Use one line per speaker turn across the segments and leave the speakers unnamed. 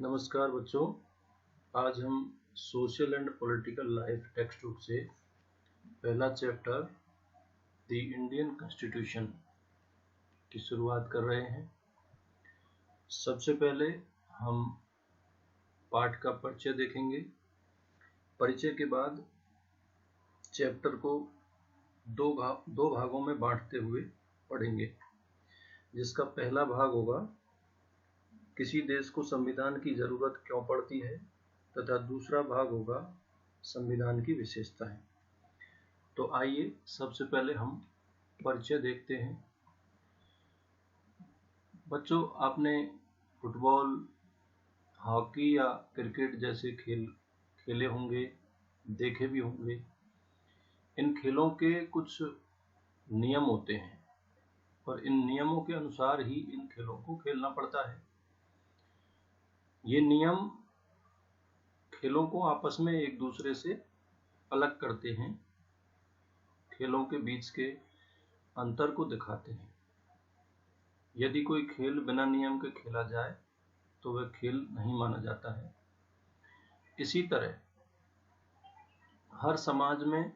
नमस्कार बच्चों। आज हम social and political life text book से पहला चैप्टर द इंडियन कॉन्स्टिट्यूशन की शुरुआत कर रहे हैं। सबसे पहले हम पाठ का परिचय देखेंगे। परिचय के बाद चैप्टर को दो भागों में बांटते हुए पढ़ेंगे, जिसका पहला भाग होगा किसी देश को संविधान की जरूरत क्यों पड़ती है, तथा दूसरा भाग होगा संविधान की विशेषताएं। तो आइए सबसे पहले हम परिचय देखते हैं। बच्चों, आपने फुटबॉल, हॉकी या क्रिकेट जैसे खेल खेले होंगे, देखे भी होंगे। इन खेलों के कुछ नियम होते हैं और इन नियमों के अनुसार ही इन खेलों को खेलना पड़ता है। ये नियम खेलों को आपस में एक दूसरे से अलग करते हैं, खेलों के बीच के अंतर को दिखाते हैं। यदि कोई खेल बिना नियम के खेला जाए तो वह खेल नहीं माना जाता है। इसी तरह हर समाज में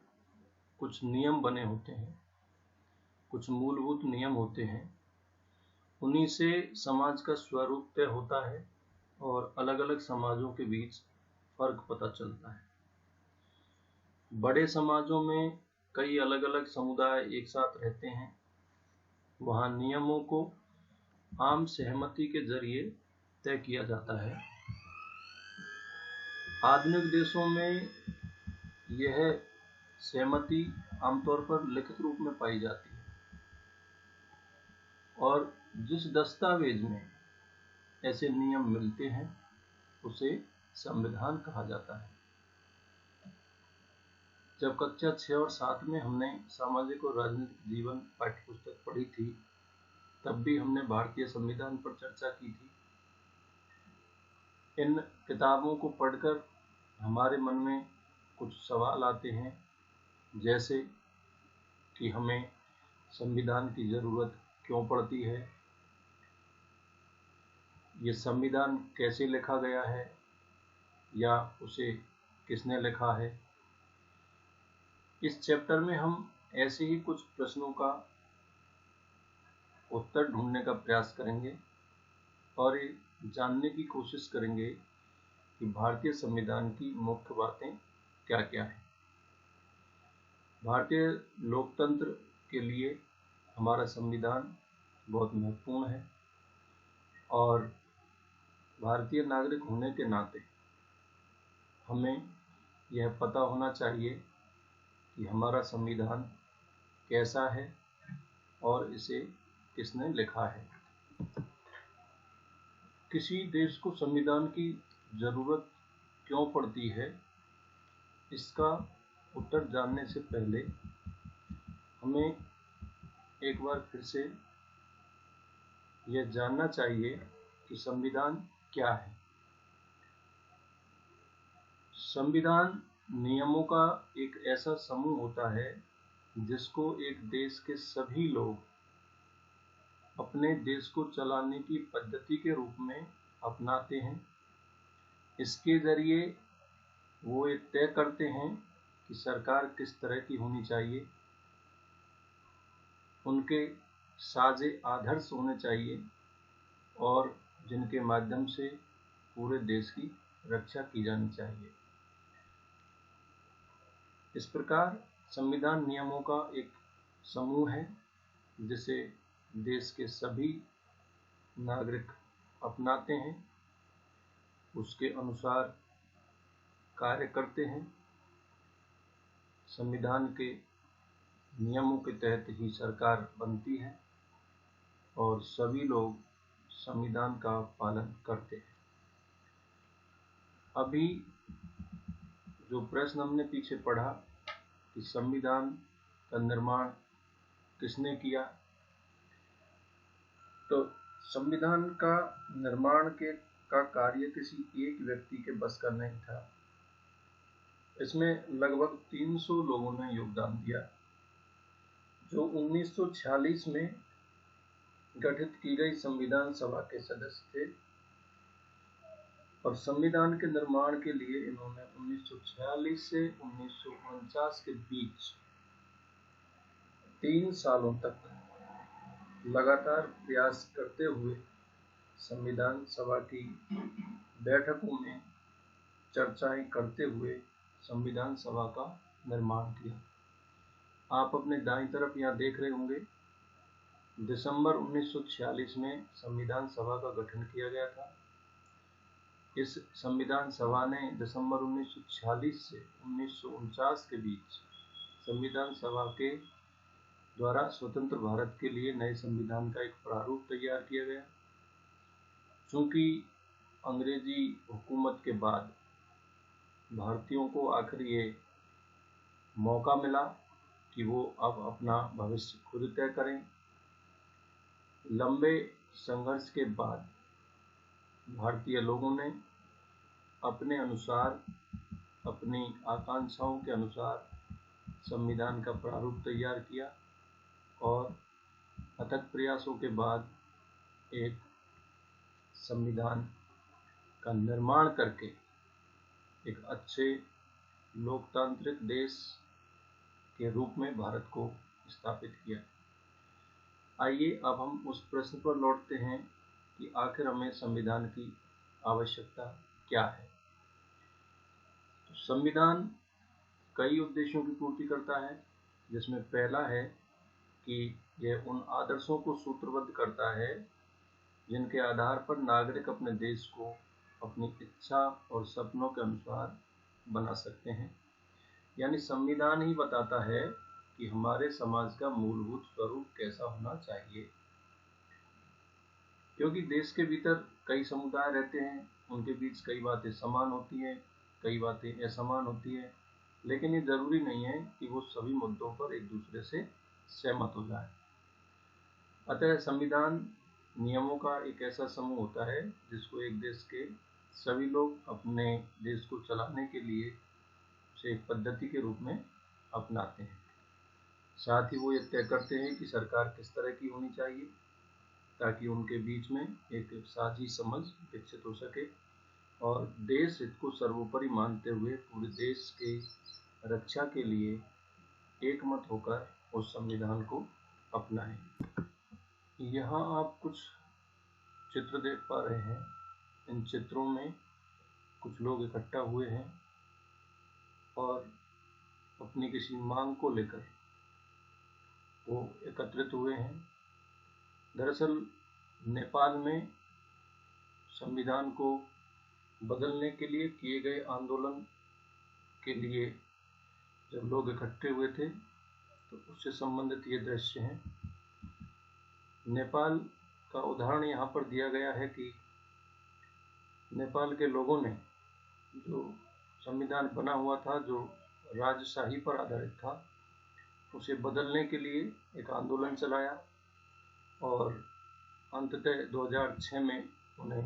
कुछ नियम बने होते हैं, कुछ मूलभूत नियम होते हैं। उन्हीं से समाज का स्वरूप तय होता है और अलग अलग समाजों के बीच फर्क पता चलता है। बड़े समाजों में कई अलग अलग समुदाय एक साथ रहते हैं। वहाँ नियमों को आम सहमति के जरिए तय किया जाता है। आधुनिक देशों में यह सहमति आमतौर पर लिखित रूप में पाई जाती है और जिस दस्तावेज में ऐसे नियम मिलते हैं उसे संविधान कहा जाता है। जब कक्षा 6 और 7 में हमने सामाजिक और राजनीतिक जीवन पाठ्यपुस्तक पढ़ी थी, तब भी हमने भारतीय संविधान पर चर्चा की थी। इन किताबों को पढ़कर हमारे मन में कुछ सवाल आते हैं, जैसे कि हमें संविधान की जरूरत क्यों पड़ती है, ये संविधान कैसे लिखा गया है या उसे किसने लिखा है। इस चैप्टर में हम ऐसे ही कुछ प्रश्नों का उत्तर ढूंढने का प्रयास करेंगे और ये जानने की कोशिश करेंगे कि भारतीय संविधान की मुख्य बातें क्या क्या है। भारतीय लोकतंत्र के लिए हमारा संविधान बहुत महत्वपूर्ण है और भारतीय नागरिक होने के नाते हमें यह पता होना चाहिए कि हमारा संविधान कैसा है और इसे किसने लिखा है। किसी देश को संविधान की जरूरत क्यों पड़ती है, इसका उत्तर जानने से पहले हमें एक बार फिर से यह जानना चाहिए कि संविधान क्या है। संविधान नियमों का एक ऐसा समूह होता है जिसको एक देश के सभी लोग अपने देश को चलाने की पद्धति के रूप में अपनाते हैं। इसके जरिए वो ये तय करते हैं कि सरकार किस तरह की होनी चाहिए, उनके साझे आदर्श होने चाहिए और जिनके माध्यम से पूरे देश की रक्षा की जानी चाहिए। इस प्रकार संविधान नियमों का एक समूह है जिसे देश के सभी नागरिक अपनाते हैं, उसके अनुसार कार्य करते हैं। संविधान के नियमों के तहत ही सरकार बनती है और सभी लोग संविधान का पालन करते हैं। अभी जो प्रश्न हमने पीछे पढ़ा कि संविधान का निर्माण किसने किया, तो संविधान का निर्माण का कार्य किसी एक व्यक्ति के बस का नहीं था। इसमें लगभग 300 लोगों ने योगदान दिया, जो 1946 में गठित की गई संविधान सभा के सदस्य थे। और संविधान के निर्माण के लिए इन्होंने 1946 से 1949 के बीच 3 सालों तक लगातार प्रयास करते हुए संविधान सभा की बैठकों में चर्चाएं करते हुए संविधान सभा का निर्माण किया। आप अपने दाईं तरफ यहाँ देख रहे होंगे, दिसंबर 1946 में संविधान सभा का गठन किया गया था। इस संविधान सभा ने दिसंबर 1946 से 1949 के बीच संविधान सभा के द्वारा स्वतंत्र भारत के लिए नए संविधान का एक प्रारूप तैयार किया गया। चूंकि अंग्रेजी हुकूमत के बाद भारतीयों को आखिर ये मौका मिला कि वो अब अपना भविष्य खुद तय करें, लंबे संघर्ष के बाद भारतीय लोगों ने अपने अनुसार, अपनी आकांक्षाओं के अनुसार संविधान का प्रारूप तैयार किया और अथक प्रयासों के बाद एक संविधान का निर्माण करके एक अच्छे लोकतांत्रिक देश के रूप में भारत को स्थापित किया। आइए अब हम उस प्रश्न पर लौटते हैं कि आखिर हमें संविधान की आवश्यकता क्या है। तो संविधान कई उद्देश्यों की पूर्ति करता है, जिसमें पहला है कि यह उन आदर्शों को सूत्रबद्ध करता है जिनके आधार पर नागरिक अपने देश को अपनी इच्छा और सपनों के अनुसार बना सकते हैं। यानी संविधान ही बताता है कि हमारे समाज का मूलभूत स्वरूप कैसा होना चाहिए। क्योंकि देश के भीतर कई समुदाय रहते हैं, उनके बीच कई बातें समान होती हैं, कई बातें असमान होती हैं, लेकिन ये जरूरी नहीं है कि वो सभी मुद्दों पर एक दूसरे से सहमत हो जाए। अतः संविधान नियमों का एक ऐसा समूह होता है जिसको एक देश के सभी लोग अपने देश को चलाने के लिए उसे एक पद्धति के रूप में अपनाते हैं। साथ ही वो ये तय करते हैं कि सरकार किस तरह की होनी चाहिए, ताकि उनके बीच में एक साझी समझ विकसित हो सके और देश हित को सर्वोपरि मानते हुए पूरे देश के रक्षा के लिए एकमत होकर उस संविधान को अपनाएं। यहाँ आप कुछ चित्र देख पा रहे हैं। इन चित्रों में कुछ लोग इकट्ठा हुए हैं और अपनी किसी मांग को लेकर वो एकत्रित हुए हैं। दरअसल नेपाल में संविधान को बदलने के लिए किए गए आंदोलन के लिए जब लोग इकट्ठे हुए थे तो उससे संबंधित ये दृश्य हैं। नेपाल का उदाहरण यहाँ पर दिया गया है कि नेपाल के लोगों ने जो संविधान बना हुआ था, जो राजशाही पर आधारित था, उसे बदलने के लिए एक आंदोलन चलाया और अंततः 2006 में उन्हें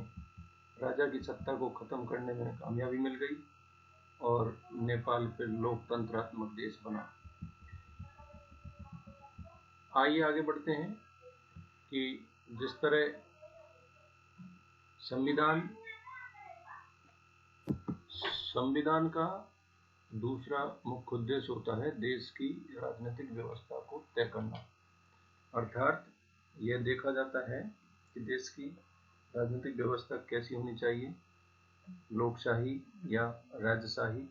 राजा की सत्ता को खत्म करने में कामयाबी मिल गई और नेपाल फिर लोकतंत्रात्मक देश बना। आइए आगे बढ़ते हैं कि जिस तरह संविधान का दूसरा मुख्य उद्देश्य होता है देश की राजनीतिक व्यवस्था को तय करना। अर्थात यह देखा जाता है कि देश की राजनीतिक व्यवस्था कैसी होनी चाहिए, लोकशाही या राजशाही।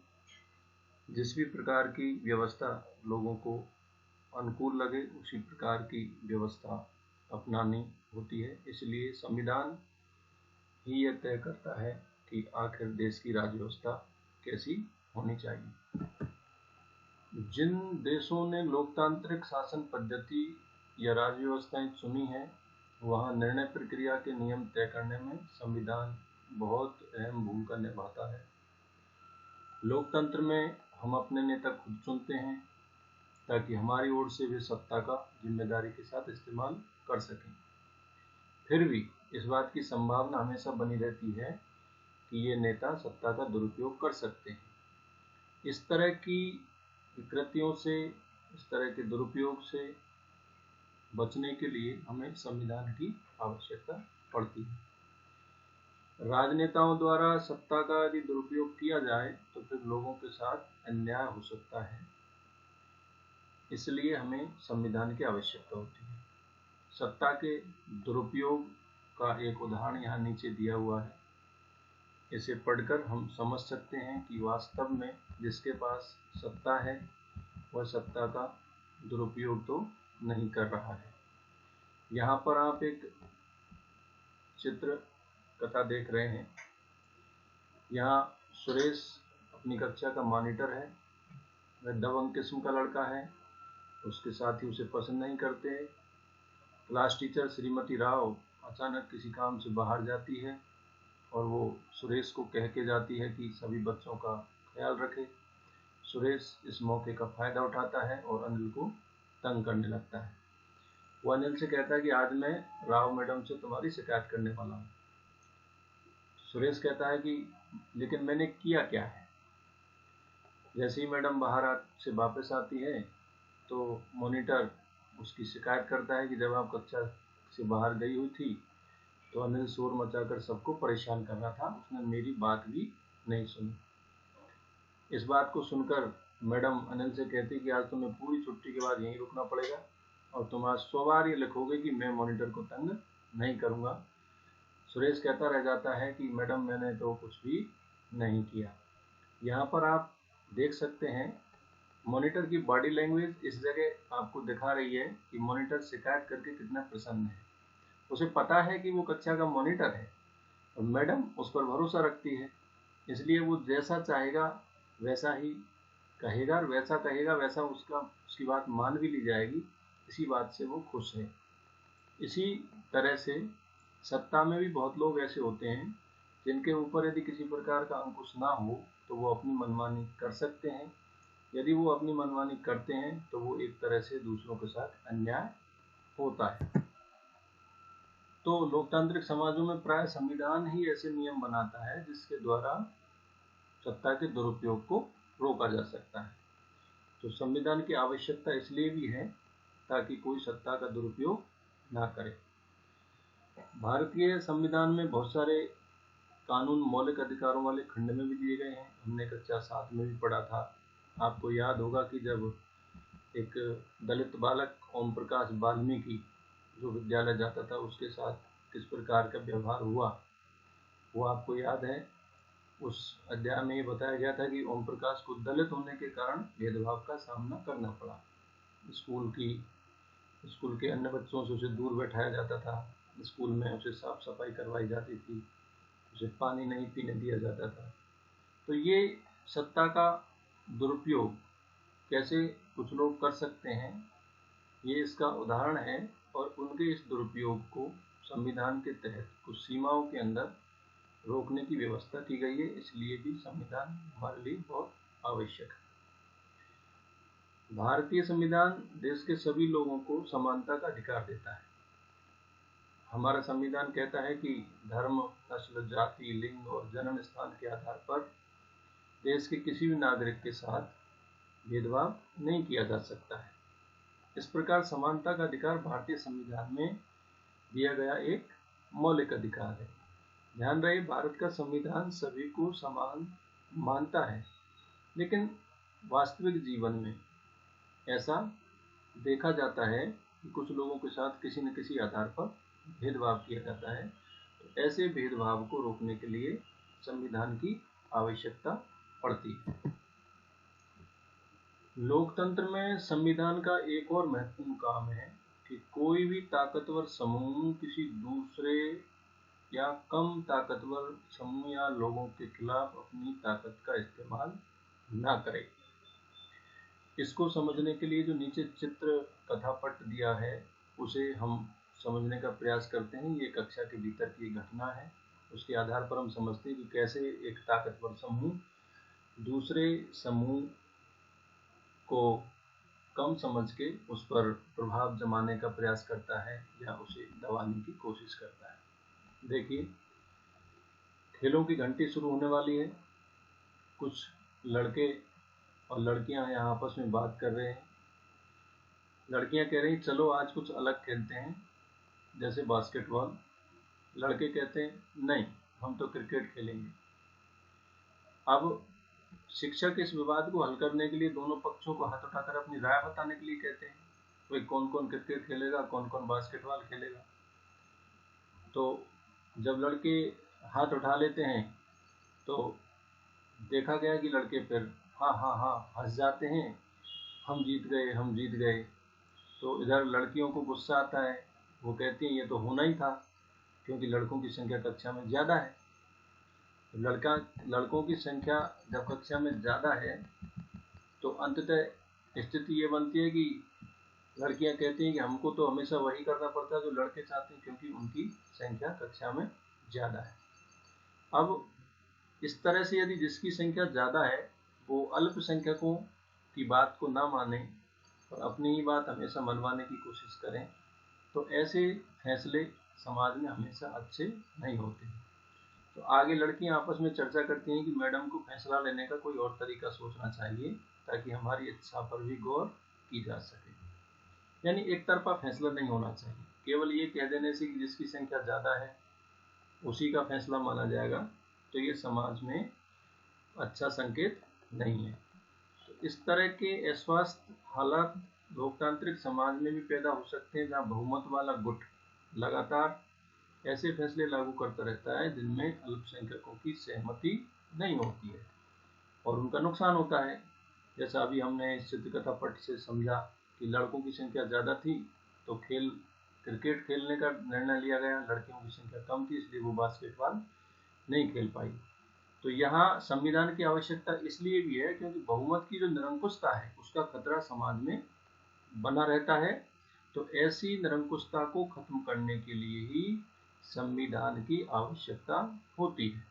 जिस भी प्रकार की व्यवस्था लोगों को अनुकूल लगे उसी प्रकार की व्यवस्था अपनानी होती है। इसलिए संविधान ही यह तय करता है कि आखिर देश की राज्य व्यवस्था कैसी होनी चाहिए। जिन देशों ने लोकतांत्रिक शासन पद्धति या राज्य व्यवस्थाएं चुनी है, वहाँ निर्णय प्रक्रिया के नियम तय करने में संविधान बहुत अहम भूमिका निभाता है। लोकतंत्र में हम अपने नेता खुद चुनते हैं ताकि हमारी ओर से वे सत्ता का जिम्मेदारी के साथ इस्तेमाल कर सकें। फिर भी इस बात की संभावना हमेशा बनी रहती है कि ये नेता सत्ता का दुरुपयोग कर सकते हैं। इस तरह की विकृतियों से, इस तरह के दुरुपयोग से बचने के लिए हमें संविधान की आवश्यकता पड़ती है। राजनेताओं द्वारा सत्ता का यदि दुरुपयोग किया जाए तो फिर लोगों के साथ अन्याय हो सकता है, इसलिए हमें संविधान की आवश्यकता होती है। सत्ता के दुरुपयोग का एक उदाहरण यहाँ नीचे दिया हुआ है। इसे पढ़कर हम समझ सकते हैं कि वास्तव में जिसके पास सत्ता है वह सत्ता का दुरुपयोग तो नहीं कर रहा है। यहाँ पर आप एक चित्र कथा देख रहे हैं। यहाँ सुरेश अपनी कक्षा का मॉनिटर है। वह दबंग किस्म का लड़का है। उसके साथी उसे पसंद नहीं करते। क्लास टीचर श्रीमती राव अचानक किसी काम से बाहर जाती है और वो सुरेश को कह के जाती है कि सभी बच्चों का ख्याल रखे। सुरेश इस मौके का फायदा उठाता है और अनिल को तंग करने लगता है। वो अनिल से कहता है कि आज मैं राव मैडम से तुम्हारी शिकायत करने वाला हूँ। सुरेश कहता है कि लेकिन मैंने किया क्या है। जैसे ही मैडम बाहर से वापस आती है तो मॉनिटर उसकी शिकायत करता है कि जब आप कक्षा से बाहर गई हुई थी तो अनिल शोर मचाकर सबको परेशान कर रहा था, उसने मेरी बात भी नहीं सुनी। इस बात को सुनकर मैडम अनिल से कहती कि आज तुम्हें पूरी छुट्टी के बाद यहीं रुकना पड़ेगा और तुम आज 100 बार ये लिखोगे कि मैं मॉनिटर को तंग नहीं करूँगा। सुरेश कहता रह जाता है कि मैडम मैंने तो कुछ भी नहीं किया। यहाँ पर आप देख सकते हैं मॉनिटर की बॉडी लैंग्वेज इस जगह आपको दिखा रही है कि मॉनिटर शिकायत करके कितना प्रसन्न है। उसे पता है कि वो कक्षा का मॉनिटर है और मैडम उस पर भरोसा रखती है, इसलिए वो जैसा चाहेगा वैसा ही कहेगा और वैसा कहेगा वैसा उसकी बात मान भी ली जाएगी। इसी बात से वो खुश है। इसी तरह से सत्ता में भी बहुत लोग ऐसे होते हैं जिनके ऊपर यदि किसी प्रकार का अंकुश ना हो तो वो अपनी मनमानी कर सकते हैं। यदि वो अपनी मनमानी करते हैं तो वो एक तरह से दूसरों के साथ अन्याय होता है। तो लोकतांत्रिक समाजों में प्राय संविधान ही ऐसे नियम बनाता है जिसके द्वारा सत्ता के दुरुपयोग को रोका जा सकता है। तो संविधान की आवश्यकता इसलिए भी है ताकि कोई सत्ता का दुरुपयोग ना करे। भारतीय संविधान में बहुत सारे कानून मौलिक अधिकारों वाले खंड में भी दिए गए हैं। हमने कक्षा 7 में भी पढ़ा था। आपको याद होगा कि जब एक दलित बालक ओम प्रकाश वाल्मीकि जो विद्यालय जाता था उसके साथ किस प्रकार का व्यवहार हुआ वो आपको याद है। उस अध्याय में ये बताया गया था कि ओम प्रकाश को दलित होने के कारण भेदभाव का सामना करना पड़ा। स्कूल के अन्य बच्चों से उसे दूर बैठाया जाता था। स्कूल में उसे साफ सफाई करवाई जाती थी, उसे पानी नहीं पीने दिया जाता था। तो ये सत्ता का दुरुपयोग कैसे कुछ लोग कर सकते हैं ये इसका उदाहरण है और उनके इस दुरुपयोग को संविधान के तहत कुछ सीमाओं के अंदर रोकने की व्यवस्था की गई है। इसलिए भी संविधान हमारे लिए बहुत आवश्यक है। भारतीय संविधान देश के सभी लोगों को समानता का अधिकार देता है। हमारा संविधान कहता है कि धर्म, नस्ल, जाति, लिंग और जन्म स्थान के आधार पर देश के किसी भी नागरिक के साथ भेदभाव नहीं किया जा सकता है। इस प्रकार समानता का अधिकार भारतीय संविधान में दिया गया एक मौलिक अधिकार है। ध्यान रहे भारत का संविधान सभी को समान मानता है, लेकिन वास्तविक जीवन में ऐसा देखा जाता है कि कुछ लोगों के साथ किसी न किसी आधार पर भेदभाव किया जाता है। तो ऐसे भेदभाव को रोकने के लिए संविधान की आवश्यकता पड़ती है। लोकतंत्र में संविधान का एक और महत्वपूर्ण काम है कि कोई भी ताकतवर समूह किसी दूसरे या कम ताकतवर समूह या लोगों के खिलाफ अपनी ताकत का इस्तेमाल ना करे। इसको समझने के लिए जो नीचे चित्र कथापट दिया है उसे हम समझने का प्रयास करते हैं। ये कक्षा के भीतर की घटना है, उसके आधार पर हम समझते हैं कि कैसे एक ताकतवर समूह दूसरे समूह को कम समझ के उस पर प्रभाव जमाने का प्रयास करता है या उसे दबाने की कोशिश करता है। देखिए, खेलों की घंटी शुरू होने वाली है। कुछ लड़के और लड़कियां यहाँ आपस में बात कर रहे हैं। लड़कियां कह रही चलो आज कुछ अलग खेलते हैं, जैसे बास्केटबॉल। लड़के कहते हैं नहीं, हम तो क्रिकेट खेलेंगे। अब शिक्षक इस विवाद को हल करने के लिए दोनों पक्षों को हाथ उठाकर अपनी राय बताने के लिए कहते हैं, भाई कौन कौन क्रिकेट खेलेगा, कौन कौन बास्केटबॉल खेलेगा। तो जब लड़के हाथ उठा लेते हैं तो देखा गया कि लड़के फिर हाँ हाँ हाँ हंस जाते हैं, हम जीत गए, हम जीत गए। तो इधर लड़कियों को गुस्सा आता है, वो कहती हैं ये तो होना ही था, क्योंकि लड़कों की संख्या कक्षा में ज़्यादा है। लड़कों की संख्या जब कक्षा में ज़्यादा है तो अंततः स्थिति ये बनती है कि लड़कियां कहती हैं कि हमको तो हमेशा वही करना पड़ता है जो लड़के चाहते हैं, क्योंकि उनकी संख्या कक्षा में ज़्यादा है। अब इस तरह से यदि जिसकी संख्या ज़्यादा है वो अल्पसंख्यकों की बात को ना माने और अपनी ही बात हमेशा मनवाने की कोशिश करें, तो ऐसे फैसले समाज में हमेशा अच्छे नहीं होते। तो आगे लड़कियां आपस में चर्चा करती हैं कि मैडम को फैसला लेने का कोई और तरीका सोचना चाहिए, ताकि हमारी इच्छा पर भी गौर की जा सके। यानी एक तरफा फैसला नहीं होना चाहिए। केवल ये कह देने से कि जिसकी संख्या ज़्यादा है उसी का फैसला माना जाएगा, तो ये समाज में अच्छा संकेत नहीं है। तो इस तरह के अस्वस्थ हालात लोकतांत्रिक समाज में भी पैदा हो सकते हैं, जहाँ बहुमत वाला गुट लगातार ऐसे फैसले लागू करता रहता है जिनमें अल्पसंख्यकों की सहमति नहीं होती है और उनका नुकसान होता है। जैसा अभी हमने इस चित्रकथा पट से समझा कि लड़कों की संख्या ज़्यादा थी तो क्रिकेट खेलने का निर्णय लिया गया, लड़कियों की संख्या कम थी इसलिए वो बास्केटबॉल नहीं खेल पाई। तो यहाँ संविधान की आवश्यकता इसलिए भी है क्योंकि बहुमत की जो निरंकुशता है उसका खतरा समाज में बना रहता है। तो ऐसी निरंकुशता को खत्म करने के लिए ही संविधान की आवश्यकता होती है।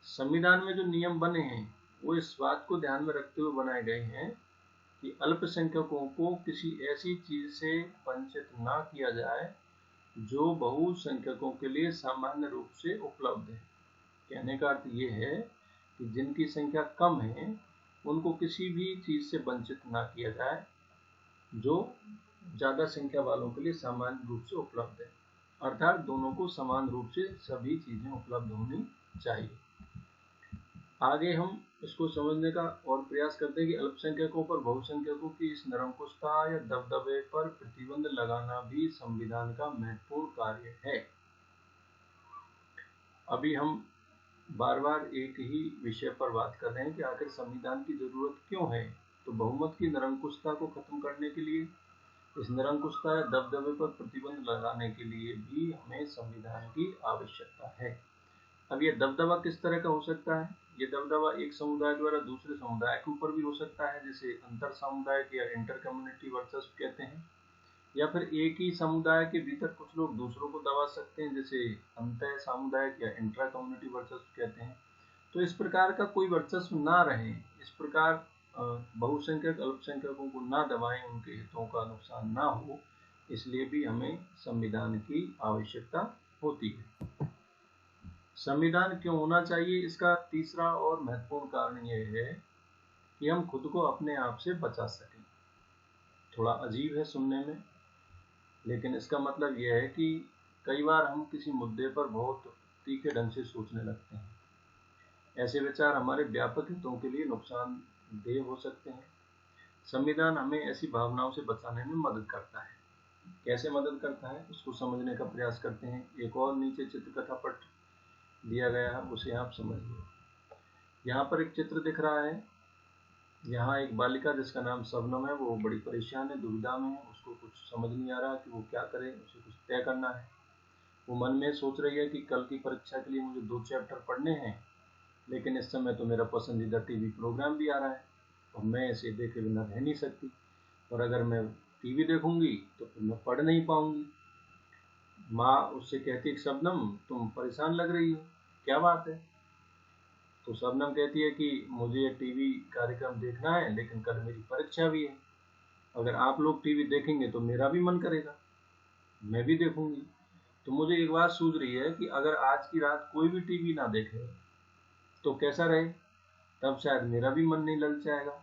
संविधान में जो नियम बने हैं वो इस बात को ध्यान में रखते हुए बनाए गए हैं कि अल्पसंख्यकों को किसी ऐसी चीज से वंचित ना किया जाए जो बहुसंख्यकों के लिए सामान्य रूप से उपलब्ध है। कहने का अर्थ ये है कि जिनकी संख्या कम है उनको किसी भी चीज से वंचित ना किया जाए जो ज्यादा संख्या वालों के लिए सामान्य रूप से उपलब्ध है। अर्थात दोनों को समान रूप से सभी चीजें उपलब्ध होनी चाहिए। आगे हम इसको समझने का और प्रयास करते हैं कि अल्पसंख्यकों पर बहुसंख्यकों की इस निरंकुशता या दबदबे पर प्रतिबंध लगाना भी संविधान का महत्वपूर्ण कार्य है। अभी हम बार बार एक ही विषय पर बात कर रहे हैं कि आखिर संविधान की जरूरत क्यों है। तो बहुमत की निरंकुशता को खत्म करने के लिए, इस निरंकुशता या दबदबे पर प्रतिबंध लगाने के लिए भी हमें संविधान की आवश्यकता है। अब ये दबदबा किस तरह का हो सकता है? ये दबदबा एक समुदाय द्वारा दूसरे समुदाय के ऊपर भी हो सकता है, जिसे अंतर सामुदायिक या इंटर कम्युनिटी वर्चस्व कहते हैं, या फिर एक ही समुदाय के भीतर कुछ लोग दूसरों को दबा सकते हैं, जिसे अंतर सामुदायिक या इंट्रा कम्युनिटी वर्चस्व कहते हैं। तो इस प्रकार का कोई वर्चस्व ना रहे, इस प्रकार बहुसंख्यक अल्पसंख्यकों को ना दबाएं, उनके हितों का नुकसान ना हो, इसलिए भी हमें संविधान की आवश्यकता होती है। संविधान क्यों होना चाहिए, इसका तीसरा और महत्वपूर्ण कारण यह है कि हम खुद को अपने आप से बचा सकें। थोड़ा अजीब है सुनने में, लेकिन इसका मतलब यह है कि कई बार हम किसी मुद्दे पर बहुत तीखे ढंग से सोचने लगते हैं। ऐसे विचार हमारे व्यापक हितों के लिए नुकसानदेह हो सकते हैं। संविधान हमें ऐसी भावनाओं से बचाने में मदद करता है। कैसे मदद करता है उसको समझने का प्रयास करते हैं। एक और नीचे चित्रकथा पट दिया गया है, उसे आप समझिए। यहाँ पर एक चित्र दिख रहा है। यहाँ एक बालिका जिसका नाम शबनम है, वो बड़ी परेशान है, दुविधा में है। उसको कुछ समझ नहीं आ रहा कि वो क्या करे, उसे कुछ तय करना है। वो मन में सोच रही है कि कल की परीक्षा के लिए मुझे 2 चैप्टर पढ़ने हैं, लेकिन इस समय तो मेरा पसंदीदा टीवी प्रोग्राम भी आ रहा है और मैं इसे देखे बिना रह नहीं सकती, और अगर मैं टीवी देखूंगी तो फिर मैं पढ़ नहीं पाऊंगी। माँ उससे कहती है, शबनम तुम परेशान लग रही हो, क्या बात है? तो शबनम कहती है कि मुझे टीवी कार्यक्रम देखना है, लेकिन कल मेरी परीक्षा भी है। अगर आप लोग टीवी देखेंगे तो मेरा भी मन करेगा, मैं भी देखूंगी। तो मुझे एक बात सूझ रही है कि अगर आज की रात कोई भी टीवी ना देखे तो कैसा रहे, तब शायद मेरा भी मन नहीं ललचाएगा।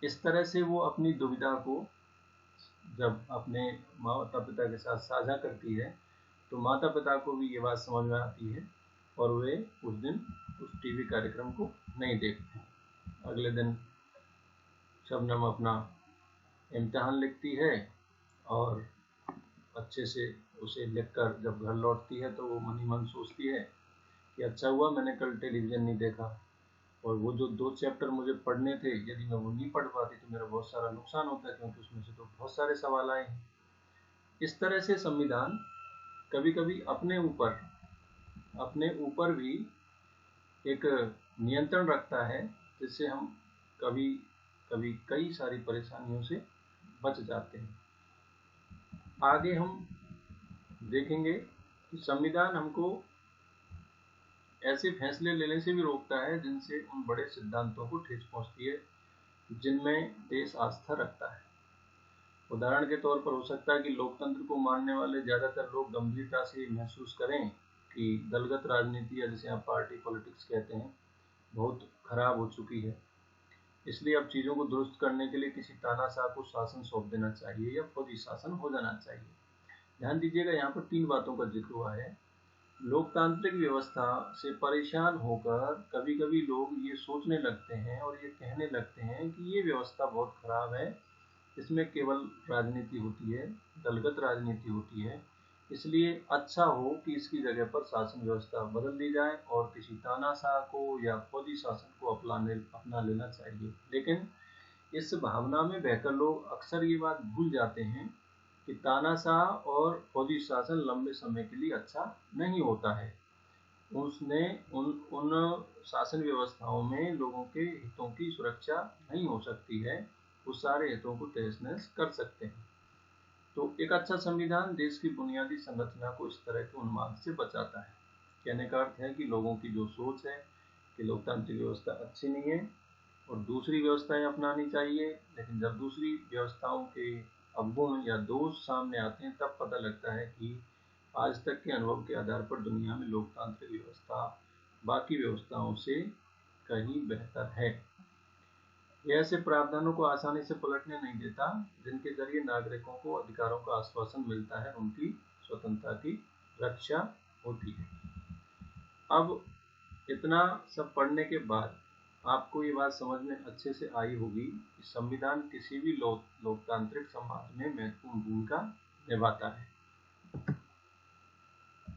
इस तरह से वो अपनी दुविधा को जब अपने माता पिता के साथ साझा करती है तो माता पिता को भी ये बात समझ में आती है और वे उस दिन उस टीवी कार्यक्रम को नहीं देखते। अगले दिन शबनम अपना इम्तिहान लिखती है और अच्छे से उसे लिखकर जब घर लौटती है तो वो मन ही मन सोचती है कि अच्छा हुआ मैंने कल टेलीविज़न नहीं देखा, और वो जो 2 चैप्टर मुझे पढ़ने थे यदि मैं वो नहीं पढ़ पाती तो मेरा बहुत सारा नुकसान होता है, क्योंकि उसमें से तो बहुत सारे सवाल आए हैं। इस तरह से संविधान कभी कभी अपने ऊपर भी एक नियंत्रण रखता है, जिससे हम कभी कभी कई सारी परेशानियों से बच जाते हैं। आगे हम देखेंगे कि संविधान हमको ऐसे फैसले लेने से भी रोकता है जिनसे उन बड़े सिद्धांतों को ठेस पहुंचती है जिनमें देश आस्था रखता है। उदाहरण के तौर पर हो सकता है कि लोकतंत्र को मानने वाले ज़्यादातर लोग गंभीरता से महसूस करें कि दलगत राजनीति, या जिसे आप पार्टी पॉलिटिक्स कहते हैं, बहुत खराब हो चुकी है। इसलिए अब चीज़ों को दुरुस्त करने के लिए किसी तानाशाह को शासन सौंप देना चाहिए या फौजी शासन हो जाना चाहिए। ध्यान दीजिएगा, यहाँ पर 3 बातों का जिक्र हुआ है। लोकतांत्रिक व्यवस्था से परेशान होकर कभी कभी लोग ये सोचने लगते हैं और ये कहने लगते हैं कि ये व्यवस्था बहुत खराब है, इसमें केवल राजनीति होती है, दलगत राजनीति होती है, इसलिए अच्छा हो कि इसकी जगह पर शासन व्यवस्था बदल दी जाए और किसी तानाशाह को या फौजी शासन को अपना लेना चाहिए। लेकिन इस भावना में बहकर लोग अक्सर ये बात भूल जाते हैं कि तानाशाह और फौजी शासन लंबे समय के लिए अच्छा नहीं होता है। उसने उन शासन व्यवस्थाओं में लोगों के हितों की सुरक्षा नहीं हो सकती है, वो सारे हितों को तहस नहस कर सकते हैं। तो एक अच्छा संविधान देश की बुनियादी संरचना को इस तरह के उन्माद से बचाता है। कहने का अर्थ है कि लोगों की जो सोच है कि लोकतांत्रिक व्यवस्था अच्छी नहीं है और दूसरी व्यवस्थाएं अपनानी चाहिए, लेकिन जब दूसरी व्यवस्थाओं के अवगुण या दोष सामने आते हैं तब पता लगता है कि आज तक के अनुभव के आधार पर दुनिया में लोकतांत्रिक व्यवस्था बाकी व्यवस्थाओं से कहीं बेहतर है। यह ऐसे प्रावधानों को आसानी से पलटने नहीं देता जिनके जरिए नागरिकों को अधिकारों का आश्वासन मिलता है, उनकी स्वतंत्रता की रक्षा होती है। अब इतना सब पढ़ने के बाद आपको ये बात समझ में अच्छे से आई होगी कि संविधान किसी भी लोकतांत्रिक समाज में महत्वपूर्ण भूमिका निभाता है।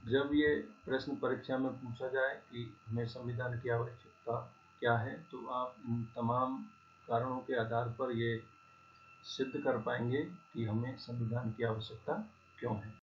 जब ये प्रश्न परीक्षा में पूछा जाए कि हमें संविधान की आवश्यकता क्या है, तो आप इन तमाम कारणों के आधार पर ये सिद्ध कर पाएंगे कि हमें संविधान की आवश्यकता क्यों है।